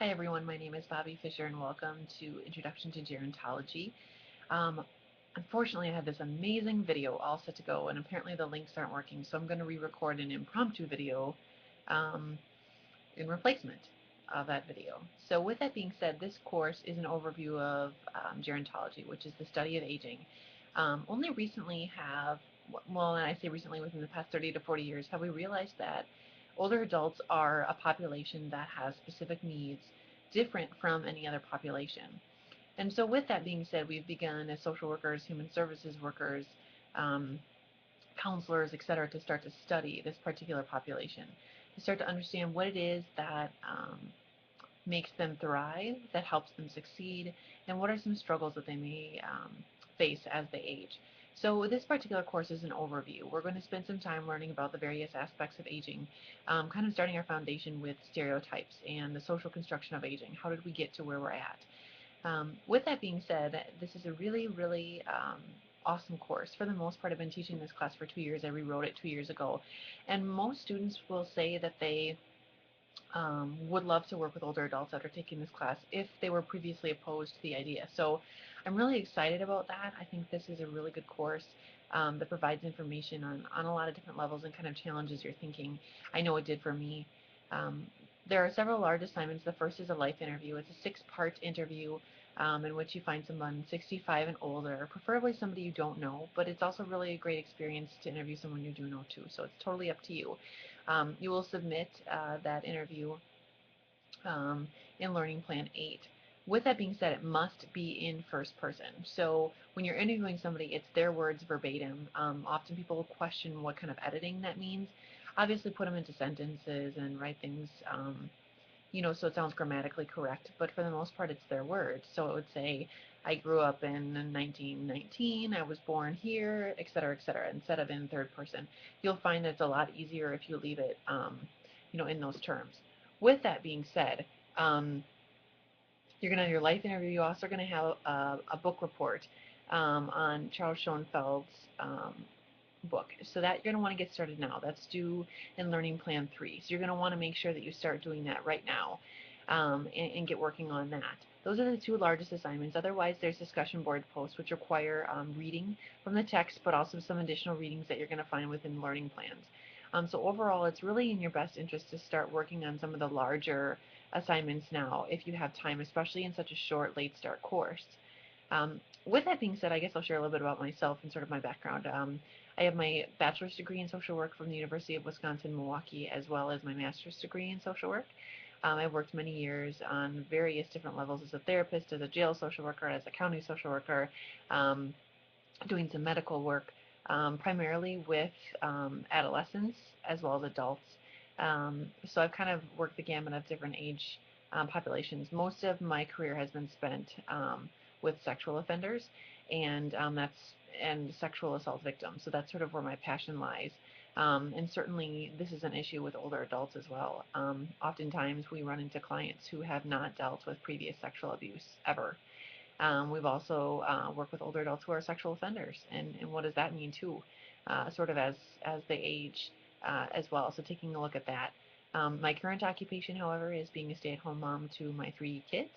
Hi everyone, my name is Bobby Fisher and welcome to Introduction to Gerontology. Um, Unfortunately, I had this amazing video all set to go and apparently the links aren't working, so I'm going to re-record an impromptu video um, in replacement of that video. So with that being said, this course is an overview of gerontology, which is the study of aging. Only recently well, and I say recently within the past 30 to 40 years, have we realized that older adults are a population that has specific needs different from any other population. And so with that being said, we've begun as social workers, human services workers, um, counselors, etc., to start to study this particular population, to start to understand what it is that makes them thrive, that helps them succeed, and what are some struggles that they may face as they age. So this particular course is an overview. We're going to spend some time learning about the various aspects of aging, kind of starting our foundation with stereotypes and the social construction of aging. How did we get to where we're at? With that being said, this is a really awesome course. For the most part, I've been teaching this class for 2 years. I rewrote it 2 years ago. And most students will say that they would love to work with older adults after taking this class if they were previously opposed to the idea. So I'm really excited about that. I think this is a really good course that provides information on a lot of different levels and kind of challenges your thinking. I know it did for me. Um, there are several large assignments. The first is a life interview. It's a 6-part interview in which you find someone 65 and older, preferably somebody you don't know, but it's also really a great experience to interview someone you do know too, so it's totally up to you. You will submit that interview um, in Learning Plan 8. With that being said, it must be in first person. So when you're interviewing somebody, it's their words verbatim. Often people will question what kind of editing that means. Obviously, put them into sentences and write things, so it sounds grammatically correct. But for the most part, it's their words. So it would say, I grew up in 1919, I was born here, etc., etc., instead of in third person. You'll find that it's a lot easier if you leave it, in those terms. With that being said, um, you're going to have your life interview. You're also going to have a book report on Charles Schoenfeld's book. So that you're going to want to get started now. That's due in Learning Plan 3. So you're going to want to make sure that you start doing that right now and get working on that. Those are the two largest assignments. Otherwise, there's discussion board posts, which require reading from the text, but also some additional readings that you're going to find within learning plans. So overall, it's really in your best interest to start working on some of the larger assignments now if you have time, especially in such a short late start course. With that being said, I guess I'll share a little bit about myself and sort of my background. I have my bachelor's degree in social work from the University of Wisconsin-Milwaukee, as well as my master's degree in social work. I've worked many years on various different levels as a therapist, as a jail social worker, as a county social worker, um, doing some medical work, primarily with adolescents as well as adults. So I've kind of worked the gamut of different age populations. Most of my career has been spent with sexual offenders and sexual assault victims. So that's sort of where my passion lies. And certainly this is an issue with older adults as well. Oftentimes we run into clients who have not dealt with previous sexual abuse ever. We've also worked with older adults who are sexual offenders, and what does that mean too, sort of as they age as well. So taking a look at that. My current occupation, however, is being a stay-at-home mom to my 3 kids,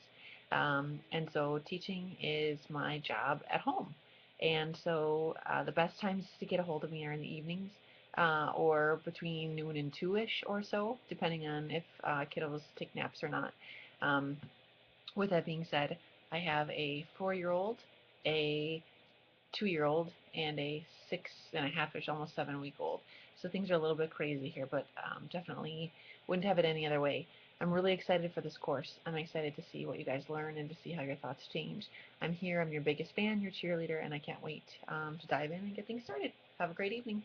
and so teaching is my job at home. And so the best times to get a hold of me are in the evenings or between noon and 2-ish or so, depending on if kiddos take naps or not. Um, with that being said, I have a 4-year-old, a 2-year-old, and a 6.5-ish, almost 7-week-old. So things are a little bit crazy here, but definitely wouldn't have it any other way. I'm really excited for this course. I'm excited to see what you guys learn and to see how your thoughts change. I'm here, I'm your biggest fan, your cheerleader, and I can't wait to dive in and get things started. Have a great evening.